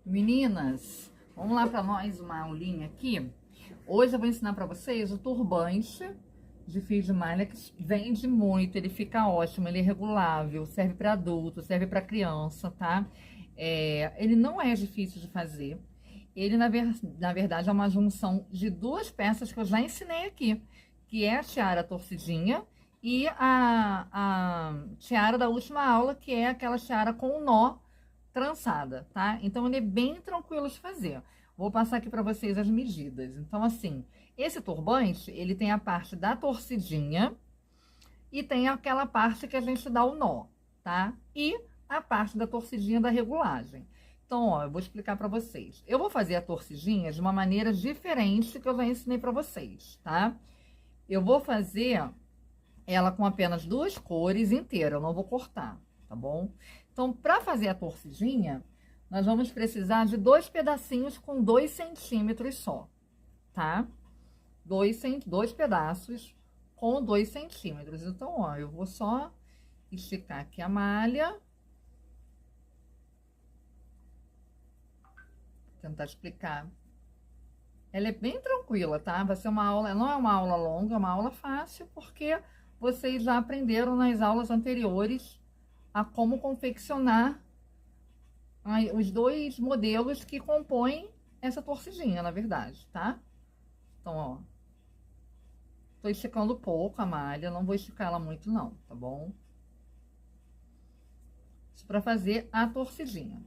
Meninas, vamos lá para nós uma aulinha aqui. Hoje eu vou ensinar para vocês o turbante de fio de malha que vende muito, ele fica ótimo, ele é regulável, serve para adulto, serve para criança, tá? Ele não é difícil de fazer. Ele, na verdade, é uma junção de duas peças que eu já ensinei aqui, que é a tiara torcidinha e a tiara da última aula, que é aquela tiara com o nó trançada, tá? Então, ele é bem tranquilo de fazer. Vou passar aqui para vocês as medidas. Então, assim, esse turbante, ele tem a parte da torcidinha e tem aquela parte que a gente dá o nó, tá? E a parte da torcidinha da regulagem. Então, ó, eu vou explicar para vocês. Eu vou fazer a torcidinha de uma maneira diferente que eu já ensinei para vocês, tá? Eu vou fazer ela com apenas duas cores inteira, eu não vou cortar, tá bom? Então, para fazer a torcidinha, nós vamos precisar de dois pedacinhos com 2 centímetros só, tá? Dois pedaços com 2 centímetros. Então, ó, eu vou só esticar aqui a malha. Tentar explicar. Ela é bem tranquila, tá? Vai ser uma aula, não é uma aula longa, é uma aula fácil, porque vocês já aprenderam nas aulas anteriores a como confeccionar os dois modelos que compõem essa torcidinha, na verdade, tá? Então, ó, tô esticando pouco a malha, não vou esticar ela muito não, tá bom? Isso para fazer a torcidinha.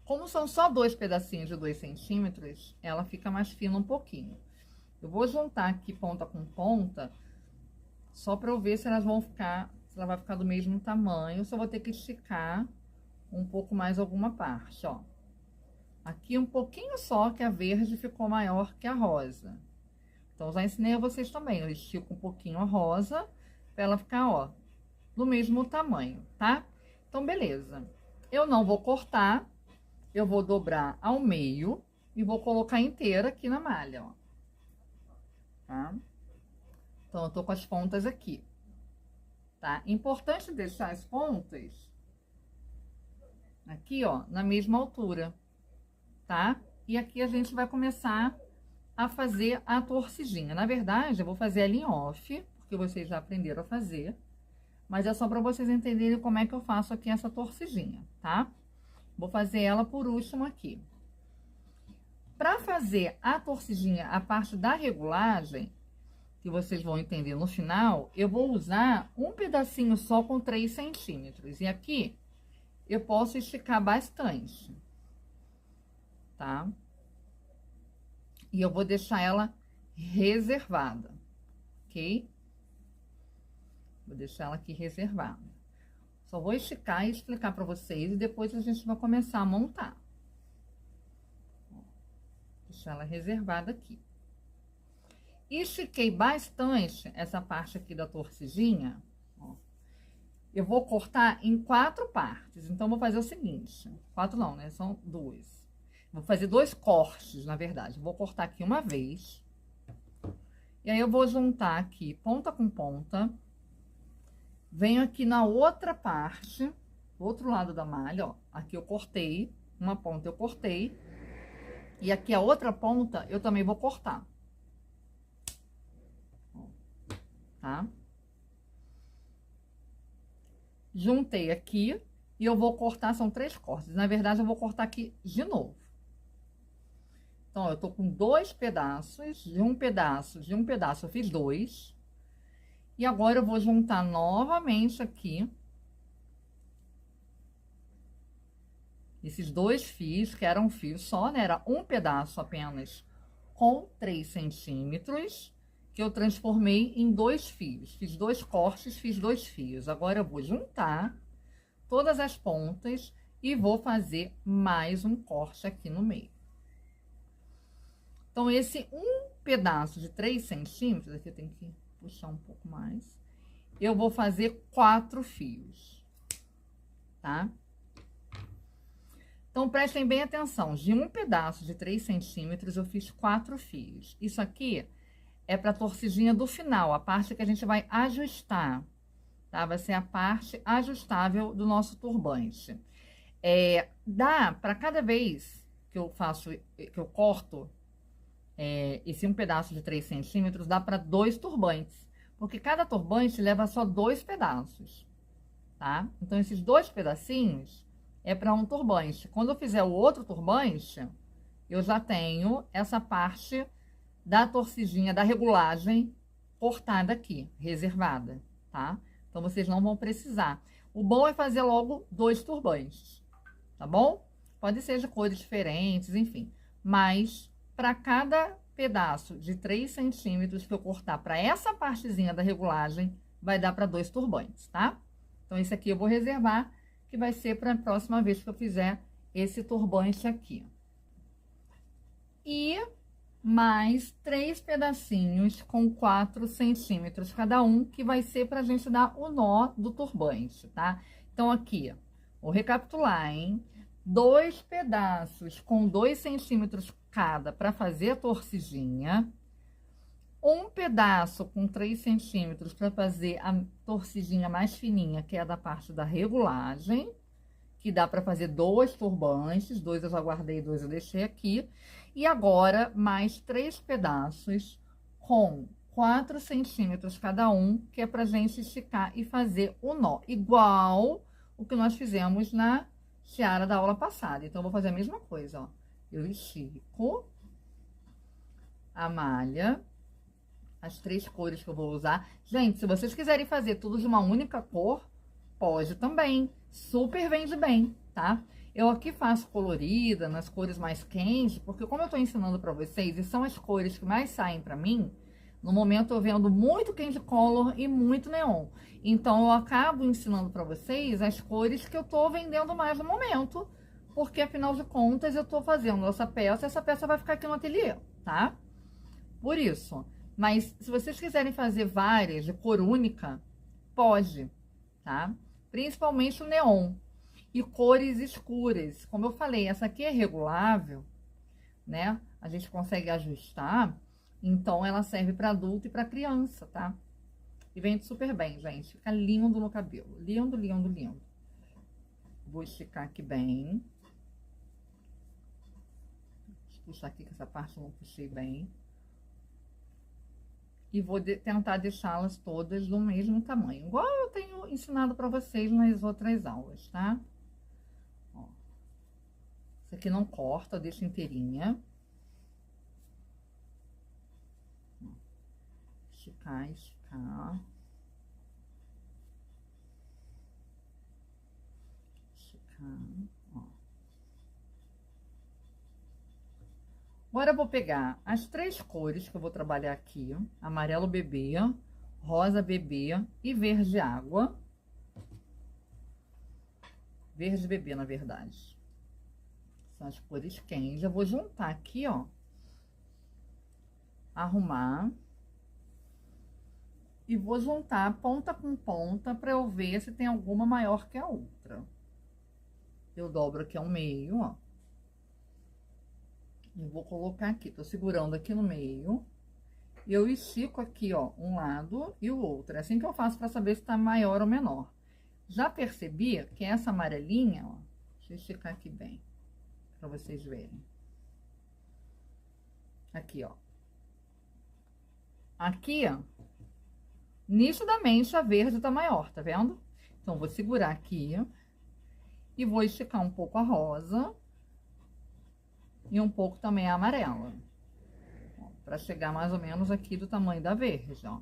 Como são só dois pedacinhos de 2 centímetros, ela fica mais fina um pouquinho. Eu vou juntar aqui ponta com ponta, só para eu ver se elas vão ficar, se ela vai ficar do mesmo tamanho, se eu vou ter que esticar um pouco mais alguma parte, ó. Aqui um pouquinho só, que a verde ficou maior que a rosa. Então, já ensinei a vocês também, eu estico um pouquinho a rosa, para ela ficar, ó, do mesmo tamanho, tá? Então, beleza. Eu não vou cortar, eu vou dobrar ao meio e vou colocar inteira aqui na malha, ó. Tá? Então, eu tô com as pontas aqui, tá? Importante deixar as pontas aqui, ó, na mesma altura, tá? E aqui a gente vai começar a fazer a torcidinha. Na verdade, eu vou fazer ela em off, porque vocês já aprenderam a fazer, mas é só para vocês entenderem como é que eu faço aqui essa torcidinha, tá? Vou fazer ela por último aqui. Para fazer a torcidinha, a parte da regulagem, que vocês vão entender no final, eu vou usar um pedacinho só com 3 centímetros. E aqui, eu posso esticar bastante, tá? E eu vou deixar ela reservada, ok? Vou deixar ela aqui reservada. Só vou esticar e explicar para vocês e depois a gente vai começar a montar. Deixar ela reservada aqui. Estiquei bastante essa parte aqui da torcidinha, ó. Eu vou cortar em 4 partes. Então, vou fazer o seguinte. 4 não, né? São 2. Vou fazer 2 cortes, na verdade. Vou cortar aqui uma vez. E aí, eu vou juntar aqui ponta com ponta. Venho aqui na outra parte, do outro lado da malha, ó. Aqui eu cortei, uma ponta eu cortei. E aqui a outra ponta eu também vou cortar. Ó, tá? Juntei aqui e eu vou cortar, são 3 cortes. Na verdade, eu vou cortar aqui de novo. Então, eu tô com 2 pedaços, de um pedaço eu fiz 2. E agora eu vou juntar novamente aqui esses 2 fios, que eram fios só, né? Era um pedaço apenas com 3 centímetros, que eu transformei em 2 fios. Fiz 2 cortes, fiz 2 fios. Agora eu vou juntar todas as pontas e vou fazer mais um corte aqui no meio. Então, esse um pedaço de 3 centímetros, aqui eu tenho que puxar um pouco mais, eu vou fazer 4 fios, tá? Então, prestem bem atenção, de um pedaço de 3 centímetros, eu fiz 4 fios. Isso aqui é para a torcidinha do final, a parte que a gente vai ajustar, tá? Vai ser a parte ajustável do nosso turbante. Dá para cada vez que eu corto esse um pedaço de 3 centímetros, dá para 2 turbantes. Porque cada turbante leva só 2 pedaços, tá? Então, esses 2 pedacinhos é para um turbante. Quando eu fizer o outro turbante, eu já tenho essa parte da torcidinha, da regulagem cortada aqui, reservada, tá? Então, vocês não vão precisar. O bom é fazer logo 2 turbantes, tá bom? Pode ser de cores diferentes, enfim. Mas, para cada pedaço de 3 centímetros que eu cortar para essa partezinha da regulagem, vai dar para 2 turbantes, tá? Então, esse aqui eu vou reservar, que vai ser para a próxima vez que eu fizer esse turbante aqui. E mais 3 pedacinhos com 4 centímetros cada um, que vai ser pra gente dar o nó do turbante, tá? Então, aqui, vou recapitular, hein? 2 pedaços com 2 centímetros cada para fazer a torcidinha. Um pedaço com 3 centímetros para fazer a torcidinha mais fininha, que é a da parte da regulagem, que dá para fazer 2 turbantes, 2 eu já guardei, 2 eu deixei aqui. E agora, mais 3 pedaços com 4 centímetros cada um, que é pra gente esticar e fazer o nó, igual o que nós fizemos na tiara da aula passada. Então, eu vou fazer a mesma coisa, ó. Eu estico a malha, as 3 cores que eu vou usar. Gente, se vocês quiserem fazer tudo de uma única cor, pode também. Super vende bem, tá? Eu aqui faço colorida, nas cores mais quentes, porque como eu tô ensinando pra vocês, e são as cores que mais saem pra mim, no momento eu vendo muito candy color e muito neon. Então, eu acabo ensinando pra vocês as cores que eu tô vendendo mais no momento, porque afinal de contas eu tô fazendo essa peça vai ficar aqui no ateliê, tá? Por isso. Mas se vocês quiserem fazer várias de cor única, pode, tá? Principalmente o neon. E cores escuras. Como eu falei, essa aqui é regulável, né? A gente consegue ajustar. Então, ela serve para adulto e para criança, tá? E vende super bem, gente. Fica lindo no cabelo. Lindo, lindo, lindo. Vou esticar aqui bem. Deixa eu puxar aqui, que essa parte eu não puxei bem. E vou tentar deixá-las todas do mesmo tamanho. Igual eu tenho ensinado para vocês nas outras aulas, tá? Ó. Isso aqui não corta, eu deixo inteirinha. Esticar, esticar. Esticar, ó. Agora eu vou pegar as 3 cores que eu vou trabalhar aqui. Amarelo bebê, rosa bebê e verde água. Verde bebê, na verdade. São as cores quentes. Eu vou juntar aqui, ó. Arrumar. E vou juntar ponta com ponta para eu ver se tem alguma maior que a outra. Eu dobro aqui ao meio, ó. Eu vou colocar aqui, tô segurando aqui no meio. E eu estico aqui, ó, um lado e o outro. É assim que eu faço para saber se tá maior ou menor. Já percebi que essa amarelinha, ó, deixa eu esticar aqui bem, para vocês verem. Aqui, ó. Aqui, ó, nitidamente a verde tá maior, tá vendo? Então, vou segurar aqui e vou esticar um pouco a rosa e um pouco também a amarela. Para chegar mais ou menos aqui do tamanho da verde, ó.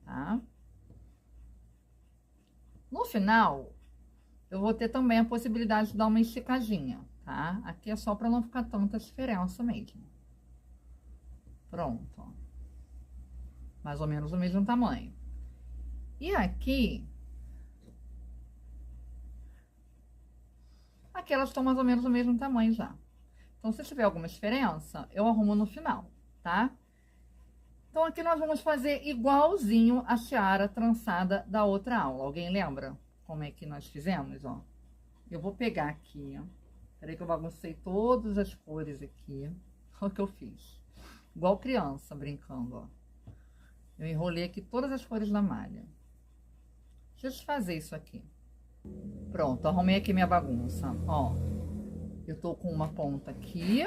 Tá? No final, eu vou ter também a possibilidade de dar uma esticadinha, tá? Aqui é só para não ficar tanta diferença mesmo. Pronto, ó. Mais ou menos o mesmo tamanho. E aqui elas estão mais ou menos do mesmo tamanho já. Então, se tiver alguma diferença, eu arrumo no final, tá? Então, aqui nós vamos fazer igualzinho a tiara trançada da outra aula. Alguém lembra como é que nós fizemos, ó? Eu vou pegar aqui, ó. Peraí que eu baguncei todas as cores aqui. Olha o que eu fiz. Igual criança brincando, ó. Eu enrolei aqui todas as cores da malha. Deixa eu desfazer isso aqui. Pronto, arrumei aqui minha bagunça, ó. Eu tô com uma ponta aqui.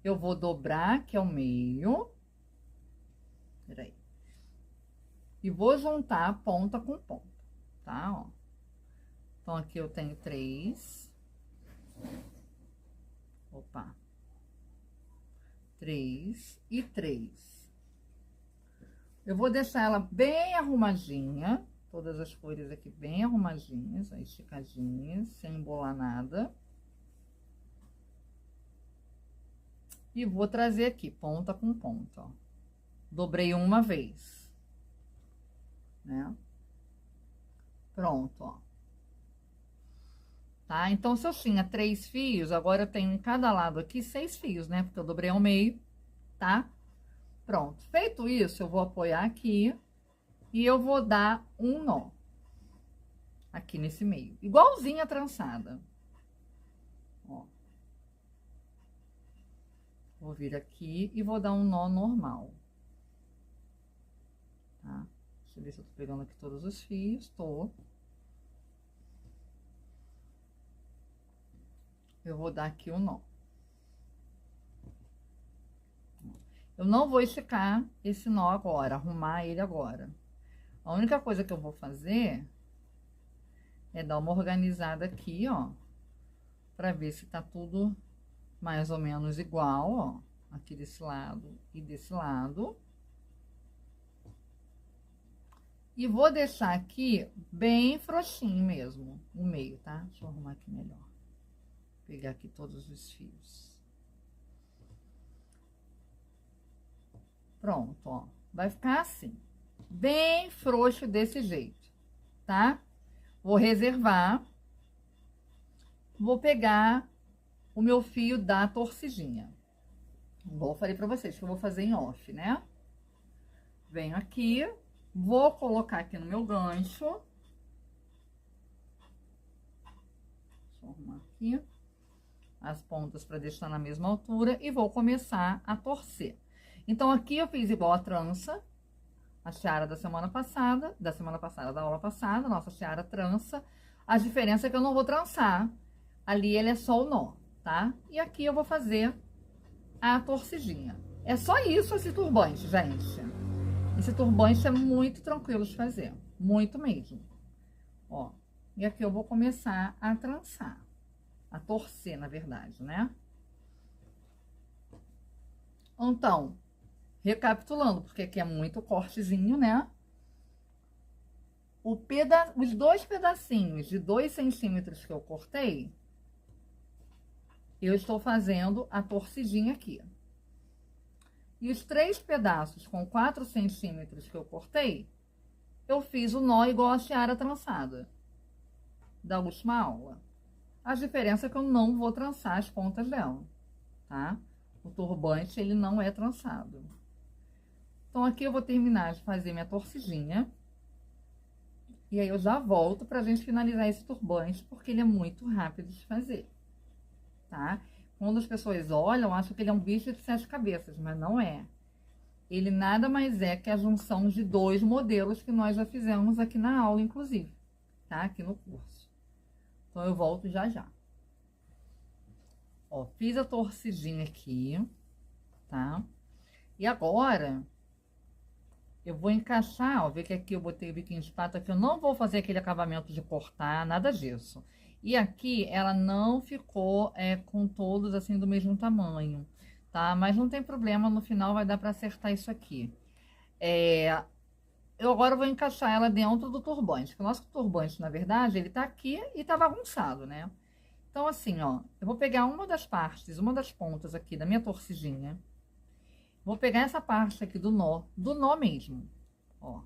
Eu vou dobrar aqui ao meio. Peraí. E vou juntar ponta com ponta, tá? Ó. Então, aqui eu tenho 3. Opa. 3 e 3. Eu vou deixar ela bem arrumadinha. Todas as cores aqui bem arrumadinhas, esticadinhas, sem embolar nada. E vou trazer aqui, ponta com ponta, ó. Dobrei uma vez, né? Pronto, ó. Tá? Então, se eu tinha 3 fios, agora eu tenho em cada lado aqui 6 fios, né? Porque eu dobrei ao meio, tá? Pronto. Feito isso, eu vou apoiar aqui e eu vou dar um nó aqui nesse meio, igualzinho a trançada. Ó. Vou vir aqui e vou dar um nó normal. Tá? Deixa eu ver se eu tô pegando aqui todos os fios. Tô. Eu vou dar aqui um nó. Eu não vou esticar esse nó agora, arrumar ele agora. A única coisa que eu vou fazer é dar uma organizada aqui, ó, pra ver se tá tudo mais ou menos igual, ó, aqui desse lado e desse lado. E vou deixar aqui bem frouxinho mesmo, o meio, tá? Deixa eu arrumar aqui melhor. Pegar aqui todos os fios. Pronto, ó. Vai ficar assim, bem frouxo desse jeito, tá? Vou reservar. Vou pegar o meu fio da torcidinha. Igual eu falei pra vocês que eu vou fazer em off, né? Venho aqui, vou colocar aqui no meu gancho. Deixa eu arrumar aqui as pontas para deixar na mesma altura e vou começar a torcer. Então, aqui eu fiz igual a trança, a tiara da semana passada, da aula passada, nossa tiara trança. A diferença é que eu não vou trançar, ali ele é só o nó, tá? E aqui eu vou fazer a torcidinha. É só isso esse turbante, gente. Esse turbante é muito tranquilo de fazer, muito mesmo. Ó, e aqui eu vou começar a trançar, a torcer, na verdade, né? Então, recapitulando, porque aqui é muito cortezinho, né? Os 2 pedacinhos de 2 centímetros que eu cortei, eu estou fazendo a torcidinha aqui. E os 3 pedaços com 4 centímetros que eu cortei, eu fiz o nó igual a tiara trançada da última aula. A diferença é que eu não vou trançar as pontas dela, tá? O turbante, ele não é trançado. Então, aqui eu vou terminar de fazer minha torcidinha. E aí, eu já volto pra gente finalizar esse turbante, porque ele é muito rápido de fazer, tá? Quando as pessoas olham, acham que ele é um bicho de 7 cabeças, mas não é. Ele nada mais é que a junção de 2 modelos que nós já fizemos aqui na aula, inclusive, tá? Aqui no curso. Então, eu volto já já. Ó, fiz a torcidinha aqui, tá? E agora, eu vou encaixar, ó, vê que aqui eu botei o biquinho de pato aqui, eu não vou fazer aquele acabamento de cortar, nada disso. E aqui, ela não ficou com todos, assim, do mesmo tamanho, tá? Mas não tem problema, no final vai dar pra acertar isso aqui. Eu agora vou encaixar ela dentro do turbante, porque o nosso turbante, na verdade, ele tá aqui e tá bagunçado, né? Então, assim, ó, eu vou pegar uma das partes, uma das pontas aqui da minha torcidinha. Vou pegar essa parte aqui do nó mesmo, ó.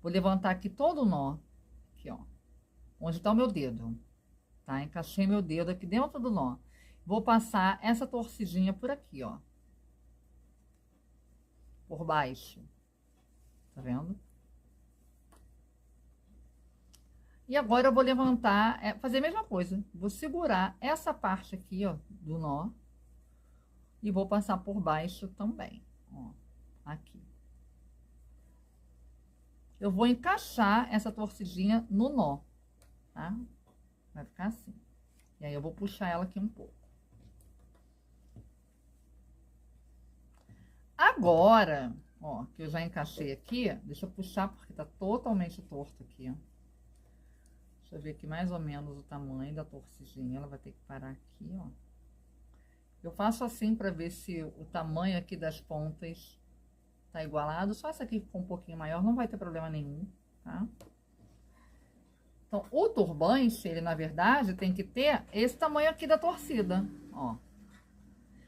Vou levantar aqui todo o nó, aqui, ó, onde tá o meu dedo, tá? Encaixei meu dedo aqui dentro do nó. Vou passar essa torcidinha por aqui, ó. Por baixo. Tá vendo? E agora eu vou levantar, fazer a mesma coisa. Vou segurar essa parte aqui, ó, do nó. E vou passar por baixo também, ó, aqui. eu vou encaixar essa torcidinha no nó, tá? Vai ficar assim. E aí, eu vou puxar ela aqui um pouco. Agora, ó, que eu já encaixei aqui, deixa eu puxar porque tá totalmente torto aqui, ó. Deixa eu ver aqui mais ou menos o tamanho da torcidinha. Ela vai ter que parar aqui, ó. Eu faço assim pra ver se o tamanho aqui das pontas tá igualado. Só essa aqui ficou um pouquinho maior, não vai ter problema nenhum, tá? Então, o turbante, ele, na verdade, tem que ter esse tamanho aqui da torcida, ó.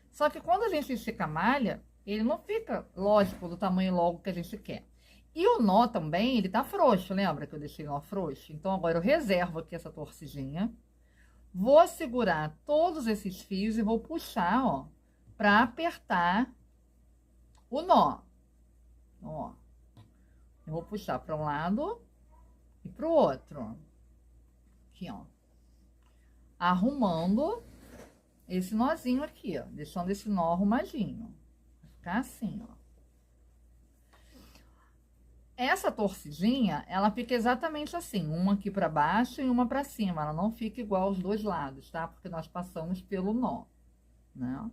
Só que quando a gente estica a malha, ele não fica, lógico, do tamanho logo que a gente quer. E o nó também, ele tá frouxo, lembra que eu deixei o nó frouxo? Então, agora eu reservo aqui essa torcidinha. Vou segurar todos esses fios e vou puxar, ó, pra apertar o nó. Então, ó, eu vou puxar para um lado e pro outro. Aqui, ó. Arrumando esse nozinho aqui, ó. Deixando esse nó arrumadinho. Vai ficar assim, ó. Essa torcidinha, ela fica exatamente assim. Uma aqui para baixo e uma para cima. Ela não fica igual aos dois lados, tá? Porque nós passamos pelo nó, né?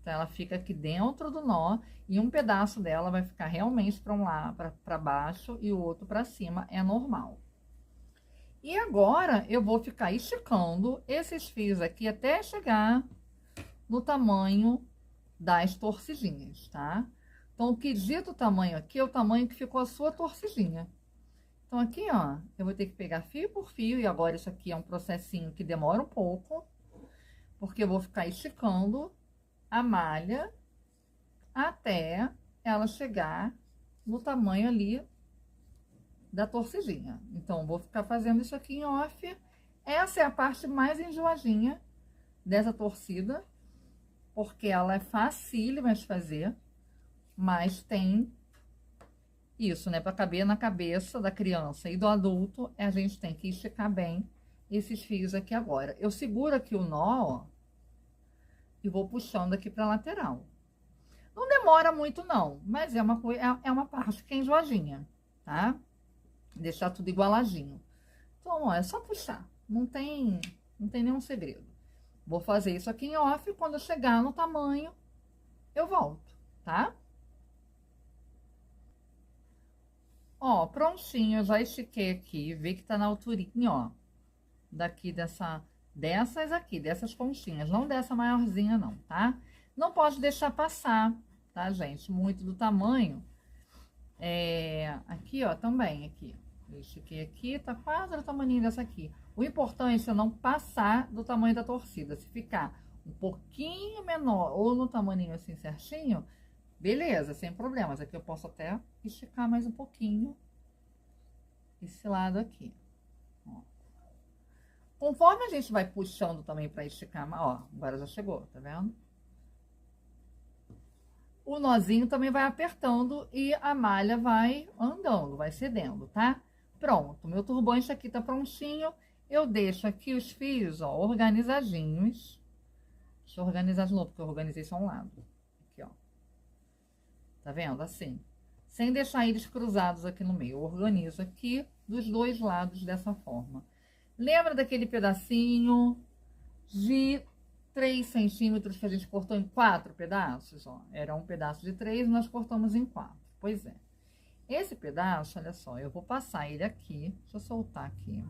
Então, ela fica aqui dentro do nó e um pedaço dela vai ficar realmente para um lado, para baixo e o outro para cima, é normal. E agora, eu vou ficar esticando esses fios aqui até chegar no tamanho das torcidinhas, tá? Então, o que dita o tamanho aqui é o tamanho que ficou a sua torcidinha. Então, aqui, ó, eu vou ter que pegar fio por fio, e agora isso aqui é um processinho que demora um pouco, porque eu vou ficar esticando a malha até ela chegar no tamanho ali da torcidinha. Então, vou ficar fazendo isso aqui em off. Essa é a parte mais enjoadinha dessa torcida, porque ela é facílima de fazer, mas tem isso, né? Para caber na cabeça da criança e do adulto, a gente tem que esticar bem esses fios aqui agora. Eu seguro aqui o nó, ó, e vou puxando aqui pra lateral. Não demora muito, não, mas é uma parte que é enjoadinha, tá? Deixar tudo igualadinho. Então, ó, é só puxar. Não tem nenhum segredo. Vou fazer isso aqui em off. Quando eu chegar no tamanho, eu volto, tá? Ó, prontinho. Eu já estiquei aqui. Vê que tá na alturinha, ó. Daqui dessas pontinhas. Não dessa maiorzinha, não, tá? Não pode deixar passar, tá, gente? Muito do tamanho. Aqui, ó, também, aqui. Eu estiquei aqui, tá quase do tamanho dessa aqui. O importante é não passar do tamanho da torcida. Se ficar um pouquinho menor ou no tamanho assim certinho, beleza, sem problemas. Aqui eu posso até esticar mais um pouquinho esse lado aqui, ó. Conforme a gente vai puxando também pra esticar, ó, agora já chegou, tá vendo? O nozinho também vai apertando e a malha vai andando, vai cedendo, tá? Pronto, meu turbante aqui tá prontinho. Eu deixo aqui os fios, ó, organizadinhos. Deixa eu organizar de novo, porque eu organizei só um lado. Aqui, ó. Tá vendo? Assim. Sem deixar eles cruzados aqui no meio. Eu organizo aqui dos dois lados dessa forma. Lembra daquele pedacinho de 3 centímetros que a gente cortou em 4 pedaços, ó. Era um pedaço de 3 e nós cortamos em 4. Pois é. Esse pedaço, olha só, eu vou passar ele aqui. Deixa eu soltar aqui.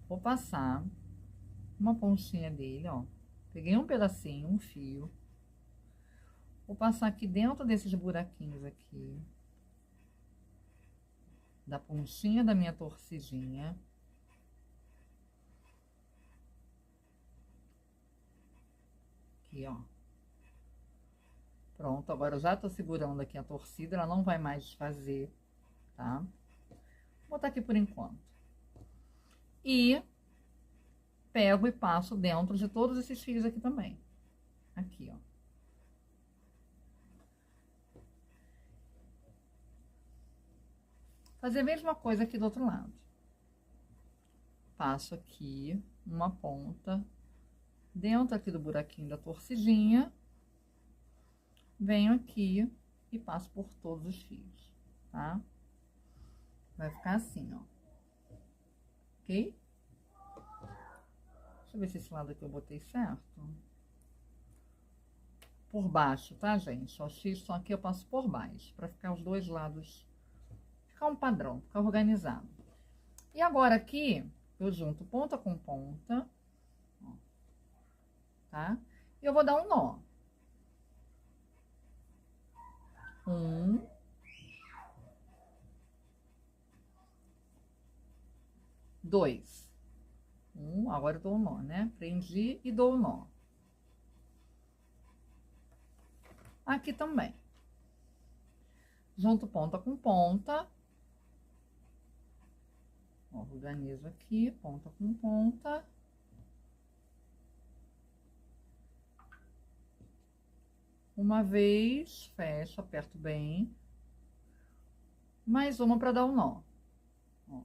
Vou passar uma pontinha dele, ó. Peguei um pedacinho, um fio. Vou passar aqui dentro desses buraquinhos aqui. Da pontinha da minha torcidinha. Aqui, ó. Pronto, agora eu já tô segurando aqui a torcida, ela não vai mais desfazer, tá? Vou botar aqui por enquanto. E pego e passo dentro de todos esses fios aqui também. Aqui, ó. Fazer a mesma coisa aqui do outro lado. Passo aqui uma ponta dentro aqui do buraquinho da torcidinha. Venho aqui e passo por todos os fios, tá? Vai ficar assim, ó. Ok? Deixa eu ver se esse lado aqui eu botei certo. Por baixo, tá, gente? Ó, X só aqui eu passo por baixo, pra ficar os dois lados. Ficar um padrão, ficar organizado. E agora aqui, eu junto ponta com ponta. Ó, tá? E eu vou dar um nó. 1, 2. Agora eu dou um nó, né? Prendi e dou um nó. Aqui também. Junto ponta com ponta. Ó, organizo aqui, ponta com ponta. Uma vez, fecho, aperto bem. Mais uma para dar um nó. Ó.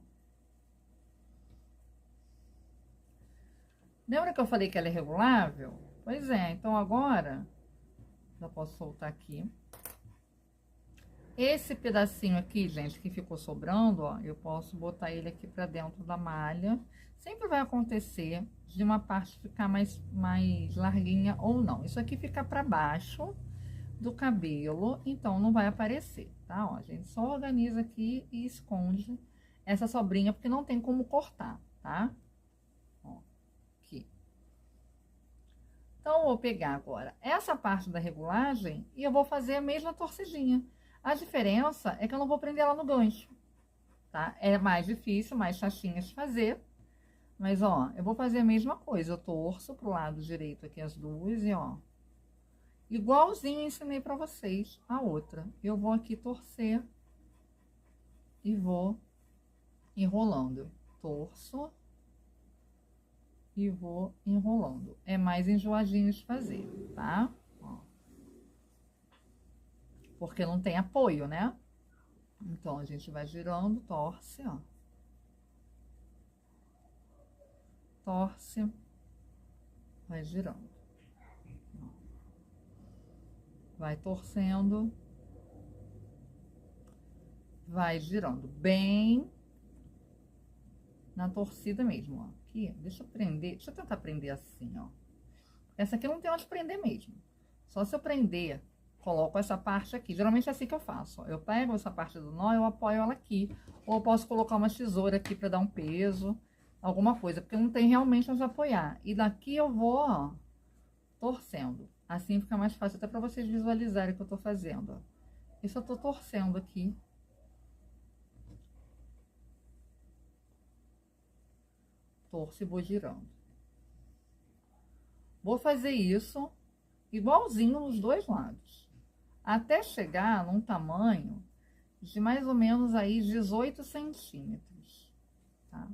Lembra que eu falei que ela é regulável? Pois é, então agora, já posso soltar aqui. Esse pedacinho aqui, gente, que ficou sobrando, ó, eu posso botar ele aqui pra dentro da malha. Sempre vai acontecer de uma parte ficar mais larguinha ou não. Isso aqui fica pra baixo do cabelo, então não vai aparecer, tá? Ó, a gente só organiza aqui e esconde essa sobrinha, porque não tem como cortar, tá? Ó, aqui. Então, eu vou pegar agora essa parte da regulagem e eu vou fazer a mesma torcidinha. A diferença é que eu não vou prender ela no gancho, tá? É mais difícil, mais chatinha de fazer. Mas, ó, eu vou fazer a mesma coisa. Eu torço pro lado direito aqui as duas e, ó, igualzinho eu ensinei pra vocês a outra. Eu vou aqui torcer e vou enrolando. Torço e vou enrolando. É mais enjoadinho de fazer, tá? Ó. Porque não tem apoio, né? Então, a gente vai girando, torce, ó. Torce, vai girando. Vai torcendo, vai girando bem na torcida mesmo, ó. Aqui, deixa eu prender, deixa eu tentar prender assim, ó. Essa aqui não tem onde prender mesmo. Só se eu prender, coloco essa parte aqui. Geralmente é assim que eu faço, ó. Eu pego essa parte do nó, eu apoio ela aqui. Ou eu posso colocar uma tesoura aqui pra dar um peso, alguma coisa, porque não tem realmente onde apoiar. E daqui eu vou, ó, torcendo. Assim fica mais fácil até pra vocês visualizarem o que eu tô fazendo, ó. Isso eu tô torcendo aqui. Torço e vou girando. Vou fazer isso igualzinho nos dois lados. Até chegar num tamanho de mais ou menos aí 18 centímetros, tá?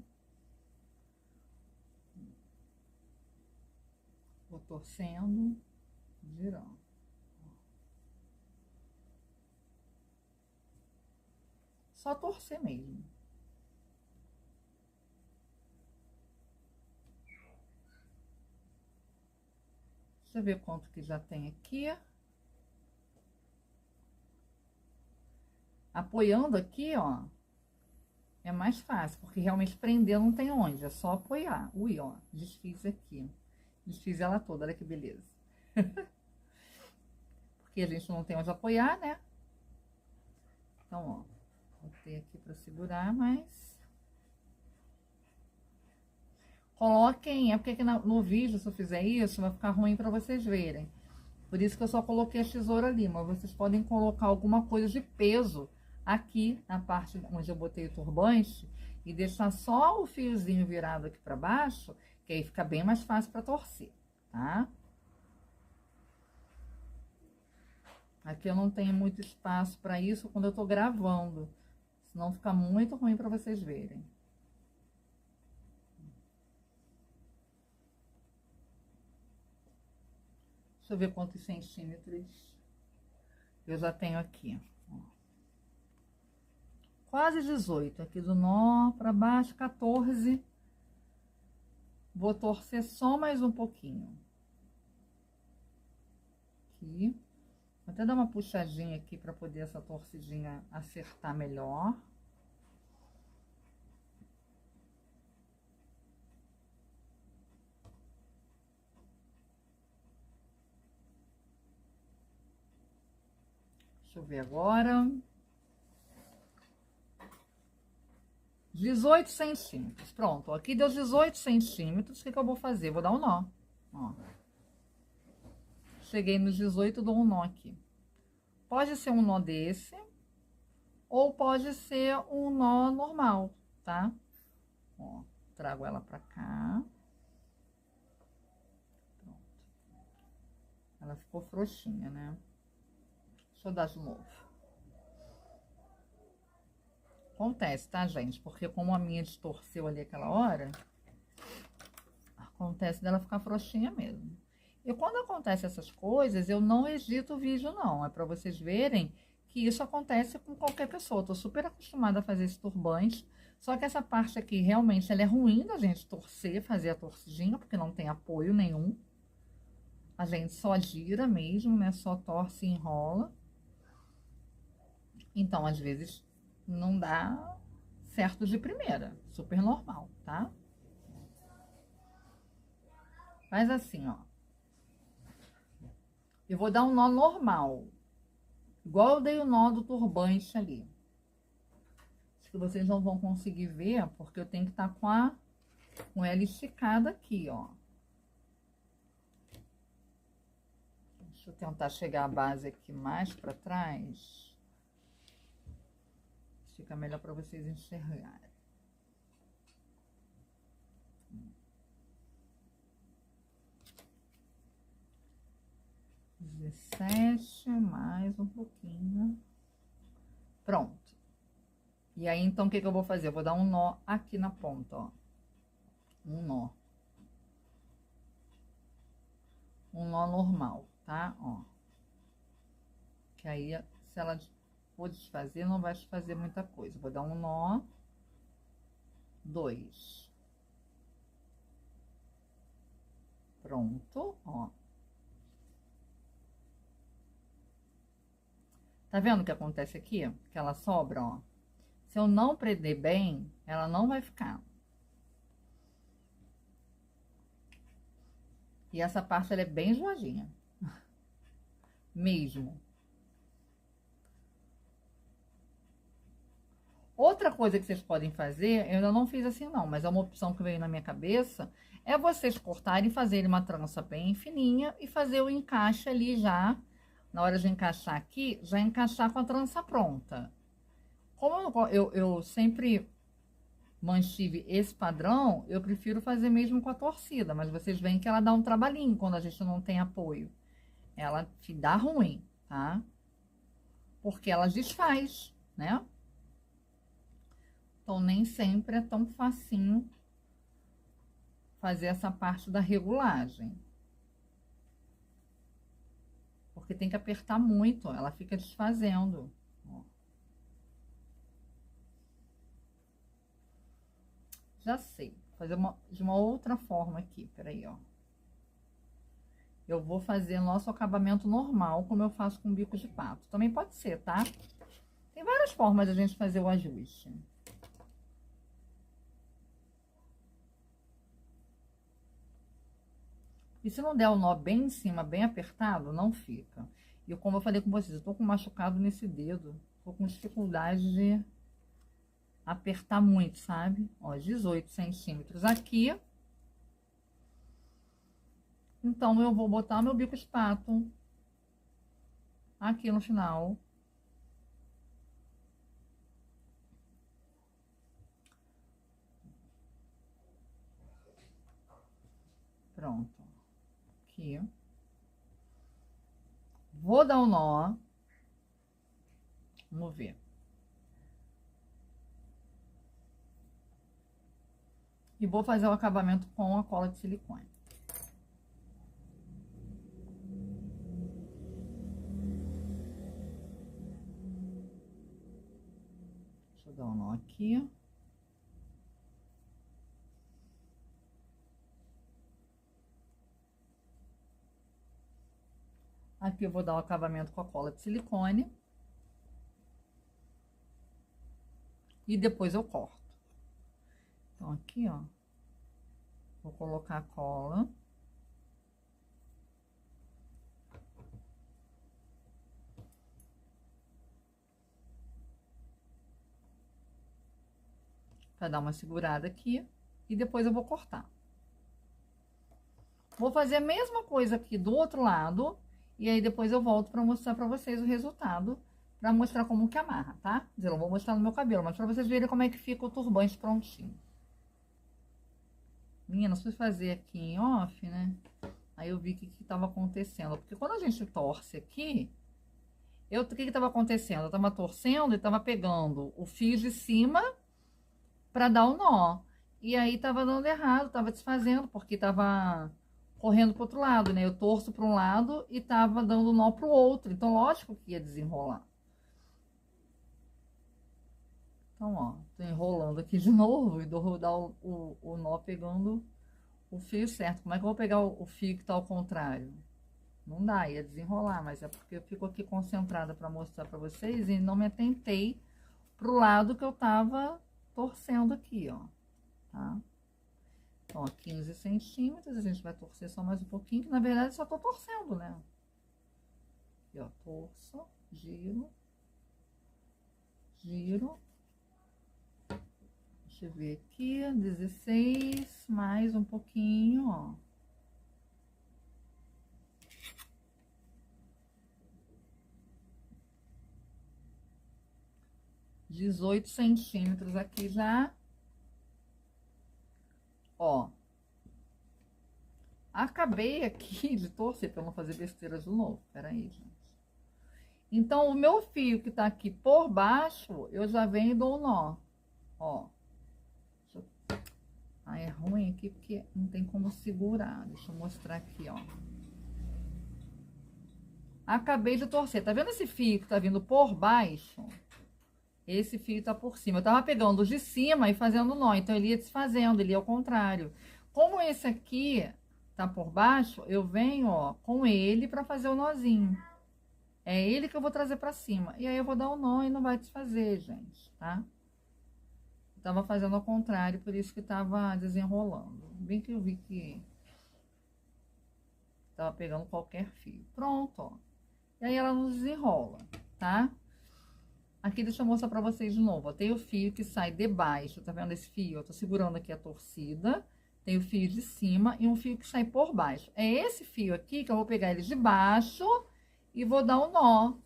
Vou torcendo, girando. Só torcer mesmo. Deixa eu ver quanto que já tem aqui. Apoiando aqui, ó, é mais fácil, porque realmente prender não tem onde, é só apoiar. Ui, ó, desfiz aqui. Desfiz ela toda, olha que beleza. Porque a gente não tem onde apoiar, né? Então, ó, botei aqui pra segurar, mas... Coloquem, é porque aqui no vídeo, se eu fizer isso, vai ficar ruim pra vocês verem. Por isso que eu só coloquei a tesoura ali, mas vocês podem colocar alguma coisa de peso aqui na parte onde eu botei o turbante e deixar só o fiozinho virado aqui pra baixo, que aí fica bem mais fácil pra torcer, tá? Aqui eu não tenho muito espaço pra isso quando eu tô gravando, senão fica muito ruim pra vocês verem. Deixa eu ver quantos centímetros eu já tenho aqui. Ó. Quase 18. Aqui do nó para baixo, 14. Vou torcer só mais um pouquinho. Aqui. Vou até dar uma puxadinha aqui para poder essa torcidinha acertar melhor. Deixa eu ver agora. 18 centímetros. Pronto, aqui deu 18 centímetros. O que que eu vou fazer? Vou dar um nó. Ó. Cheguei nos 18, dou um nó aqui. Pode ser um nó desse, ou pode ser um nó normal, tá? Ó, trago ela pra cá. Pronto. Ela ficou frouxinha, né? Deixa eu dar de novo. Acontece, tá, gente? Porque como a minha distorceu ali aquela hora, acontece dela ficar frouxinha mesmo. E quando acontece essas coisas, eu não edito o vídeo, não. É pra vocês verem que isso acontece com qualquer pessoa. Eu tô super acostumada a fazer esse turbante. Só que essa parte aqui, realmente, ela é ruim da gente torcer, fazer a torcidinha, porque não tem apoio nenhum. A gente só gira mesmo, né? Só torce e enrola. Então, às vezes, não dá certo de primeira. Super normal, tá? Faz assim, ó. Eu vou dar um nó normal. Igual eu dei o nó do turbante ali. Acho que vocês não vão conseguir ver, porque eu tenho que estar com ela esticada aqui, ó. Deixa eu tentar chegar a base aqui mais pra trás. Fica melhor pra vocês enxergarem. 17, mais um pouquinho. Pronto. E aí, então, o que que eu vou fazer? Eu vou dar um nó aqui na ponta, ó. Um nó. Um nó normal, tá? Ó. Que aí, se ela for desfazer, não vai desfazer muita coisa. Vou dar um nó. 2. Pronto, ó. Tá vendo o que acontece aqui? Que ela sobra, ó. Se eu não prender bem, ela não vai ficar. E essa parte, ela é bem enjoadinha. Mesmo. Outra coisa que vocês podem fazer, eu ainda não fiz assim não, mas é uma opção que veio na minha cabeça, é vocês cortarem e fazerem uma trança bem fininha e fazer o encaixe ali já, na hora de encaixar aqui, já encaixar com a trança pronta. Como eu sempre mantive esse padrão, eu prefiro fazer mesmo com a torcida, mas vocês veem que ela dá um trabalhinho quando a gente não tem apoio. Ela te dá ruim, tá? Porque ela desfaz, né? Então, nem sempre é tão facinho fazer essa parte da regulagem. Porque tem que apertar muito, ela fica desfazendo. Ó. Já sei, vou fazer de uma outra forma aqui, peraí, ó. Eu vou fazer nosso acabamento normal, como eu faço com bico de pato. Também pode ser, tá? Tem várias formas de a gente fazer o ajuste. E se não der o nó bem em cima, bem apertado, não fica. E como eu falei com vocês, eu tô com machucado nesse dedo. Tô com dificuldade de apertar muito, sabe? Ó, 18 centímetros aqui. Então, eu vou botar meu bico espato aqui no final. Pronto. Aqui. Vou dar um nó. Vamos ver. E vou fazer o acabamento com a cola de silicone. Deixa eu dar um nó aqui. Aqui eu vou dar o acabamento com a cola de silicone. E depois eu corto. Então, aqui, ó. Vou colocar a cola. Pra dar uma segurada aqui. E depois eu vou cortar. Vou fazer a mesma coisa aqui do outro lado. E aí depois eu volto pra mostrar pra vocês o resultado. Pra mostrar como que amarra, tá? Quer dizer, eu não vou mostrar no meu cabelo, mas pra vocês verem como é que fica o turbante prontinho. Meninas, fui fazer aqui em off, né? Aí eu vi o que tava acontecendo. Porque quando a gente torce aqui... O que tava acontecendo? Eu tava torcendo e tava pegando o fio de cima pra dar o nó. E aí tava dando errado, tava desfazendo, porque tava correndo pro outro lado, né? Eu torço pra um lado e tava dando nó pro outro. Então, lógico que ia desenrolar. Então, ó, tô enrolando aqui de novo e vou dar o nó pegando o fio certo. Como é que eu vou pegar o fio que tá ao contrário? Não dá, ia desenrolar, mas é porque eu fico aqui concentrada pra mostrar pra vocês e não me atentei pro lado que eu tava torcendo aqui, ó, tá? Então, ó, 15 centímetros, a gente vai torcer só mais um pouquinho, que na verdade só tô torcendo, né? Aqui, ó, torço, giro, giro. Deixa eu ver aqui, 16, mais um pouquinho, ó. R$ 18 aqui já. Ó. Acabei aqui de torcer pra não fazer besteira de novo. Pera aí, gente. Então, o meu fio que tá aqui por baixo, eu já venho e dou um nó. Ó. Ah, é ruim aqui porque não tem como segurar. Deixa eu mostrar aqui, ó. Acabei de torcer. Tá vendo esse fio que tá vindo por baixo? Esse fio tá por cima. Eu tava pegando os de cima e fazendo nó. Então, ele ia desfazendo, ele ia ao contrário. Como esse aqui tá por baixo, eu venho, ó, com ele pra fazer o nozinho. É ele que eu vou trazer pra cima. E aí, eu vou dar o nó e não vai desfazer, gente, tá? Eu tava fazendo ao contrário, por isso que tava desenrolando. Bem que eu vi que tava pegando qualquer fio. Pronto, ó. E aí, ela não desenrola, tá? Aqui, deixa eu mostrar pra vocês de novo. Ó, tem o fio que sai de baixo, tá vendo esse fio? Eu tô segurando aqui a torcida. Tem o fio de cima e um fio que sai por baixo. É esse fio aqui que eu vou pegar ele de baixo e vou dar um nó,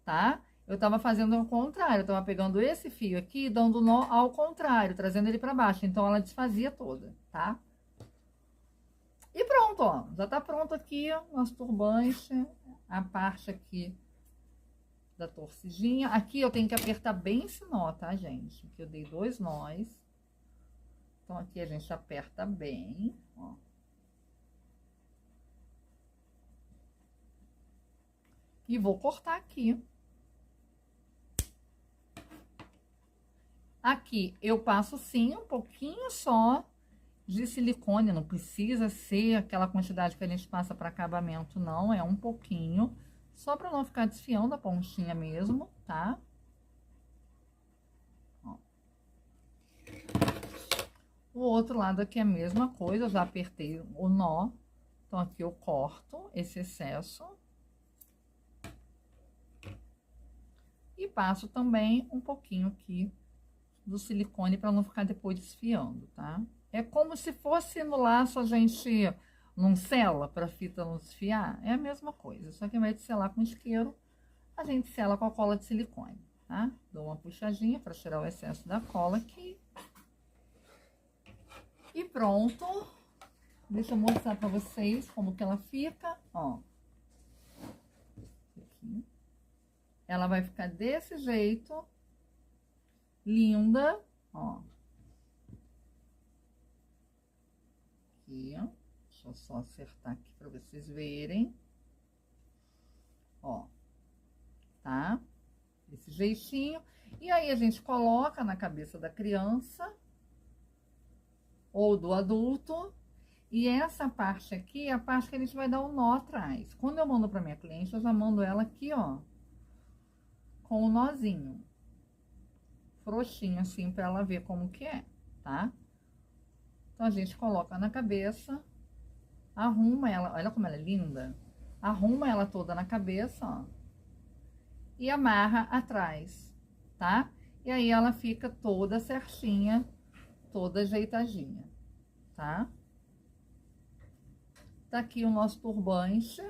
tá? Eu tava fazendo ao contrário. Eu tava pegando esse fio aqui e dando nó ao contrário, trazendo ele pra baixo. Então, ela desfazia toda, tá? E pronto, ó. Já tá pronto aqui, ó, nosso turbante. A parte aqui da torcidinha. Aqui eu tenho que apertar bem esse nó, tá, gente? Aqui eu dei 2 nós. Então, aqui a gente aperta bem, ó. E vou cortar aqui. Aqui eu passo sim um pouquinho só de silicone, não precisa ser aquela quantidade que a gente passa para acabamento, não, é um pouquinho. Só para não ficar desfiando a pontinha mesmo, tá? Ó. O outro lado aqui é a mesma coisa, eu já apertei o nó. Então, aqui eu corto esse excesso. E passo também um pouquinho aqui do silicone para não ficar depois desfiando, tá? É como se fosse no laço a gente não sela para a fita não desfiar. É a mesma coisa, só que ao invés de selar com isqueiro, a gente sela com a cola de silicone, tá? Dou uma puxadinha para tirar o excesso da cola aqui. E pronto. Deixa eu mostrar para vocês como que ela fica, ó. Aqui. Ela vai ficar desse jeito. Linda, ó. Aqui, ó. Deixa eu só acertar aqui para vocês verem. Ó. Tá? Desse jeitinho. E aí, a gente coloca na cabeça da criança ou do adulto. E essa parte aqui é a parte que a gente vai dar o nó atrás. Quando eu mando pra minha cliente, eu já mando ela aqui, ó, com o nozinho. Frouxinho, assim, pra ela ver como que é, tá? Então, a gente coloca na cabeça, arruma ela, olha como ela é linda. Arruma ela toda na cabeça, ó. E amarra atrás, tá? E aí, ela fica toda certinha toda ajeitadinha, tá? Tá aqui o nosso turbante,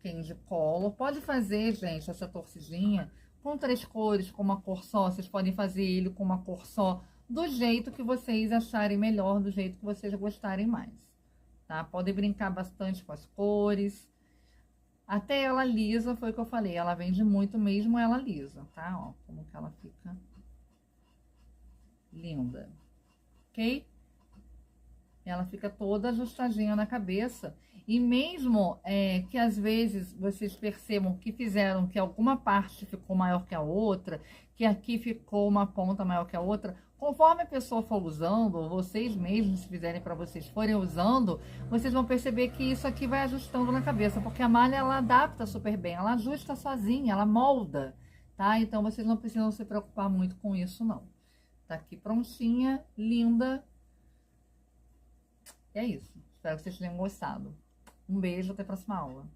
candy color. Pode fazer, gente, essa torcidinha com 3 cores, com uma cor só. Vocês podem fazer ele com uma cor só, do jeito que vocês acharem melhor, do jeito que vocês gostarem mais, tá? Podem brincar bastante com as cores. Até ela lisa, foi o que eu falei, ela vende muito mesmo ela lisa, tá? Ó, como que ela fica linda, ok? Ela fica toda ajustadinha na cabeça. E mesmo que às vezes vocês percebam que fizeram que alguma parte ficou maior que a outra, que aqui ficou uma ponta maior que a outra, conforme a pessoa for usando, ou vocês mesmos se fizerem para vocês forem usando, vocês vão perceber que isso aqui vai ajustando na cabeça, porque a malha ela adapta super bem, ela ajusta sozinha, ela molda, tá? Então vocês não precisam se preocupar muito com isso não. Tá aqui prontinha, linda. E é isso. Espero que vocês tenham gostado. Um beijo, até a próxima aula.